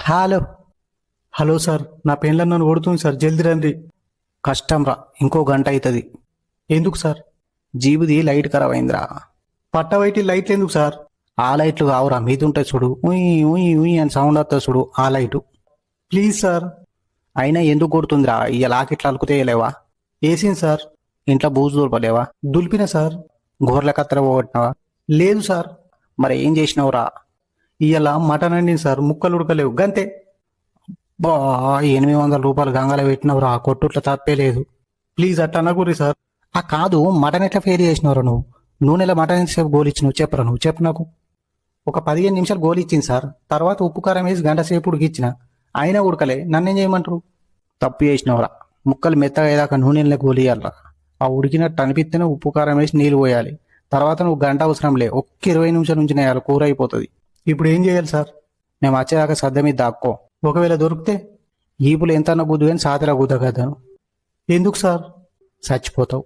Hello. Hello sir, నా పెన్లో నన్ను కొడుతుంది సార్, జల్ది రండి. కష్టం రా, ఇంకో గంట అవుతుంది. ఎందుకు సార్? జీబుది లైట్ ఖరాబ్ అయిందిరా. పట్టవైటి లైట్లు ఎందుకు సార్? ఆ లైట్లు కావురా, మీద ఉంటాయి చూడు, ఉయ్ ఉయ్ ఉయ్ అని సౌండ్ వస్తుంది చూడు, ఆ లైటు. Please sir. అయినా ఎందుకు కొడుతుందిరా? ఇక లాకెట్లు అలుకుతేయలేవా? వేసింది సార్. ఇంట్లో బూజు దులపలేవా? దులిపిన సార్. గోర్ల కత్తెర పోగొట్టినావా? లేదు సార్. మరి ఏం చేసినావురా? ఇవాళ మటన్ అండింది సార్, ముక్కలు ఉడకలేవు గంతే. బా, 800 రూపాయలు గంగాల పెట్టినవురా, కొట్టుట్ల తప్పే లేదు. ప్లీజ్ అట్లా అనకూరి సార్. ఆ కాదు, మటన్ ఎట్లా ఫెయిల్ చేసినవరా నువ్వు? నూనెలో మటన్ ఎంతసేపు గోలు ఇచ్చినావు చెప్పరా? నువ్వు చెప్పు నాకు. ఒక 15 నిమిషాలు గోలు ఇచ్చింది సార్, తర్వాత ఉప్పు కారం వేసి గంట సేపు ఉడికిచ్చిన, అయినా ఉడకలే. నన్నేం చేయమంటారు? తప్పు చేసినవరా. ముక్కలు మెత్తగా అయ్యేదాకా నూనెలో గోలు ఇయ్యాలరా. ఆ ఉడికినట్టు అనిపిస్తేనే ఉప్పు కారం వేసి నీళ్ళు పోయాలి. తర్వాత నువ్వు గంట అవసరం లే, ఒక్క 20 నిమిషాల నుంచి నేయాలి, కూర అయిపోతుంది. ఇప్పుడు ఏం చేయాలి సార్? మేము వచ్చేదాకా సద్ద మీద దాక్కో. ఒకవేళ దొరికితే ఈపులు ఎంత గుద్దు కానీ సాతిలా గుద్దగదాను. ఎందుకు సార్? చచ్చిపోతావు.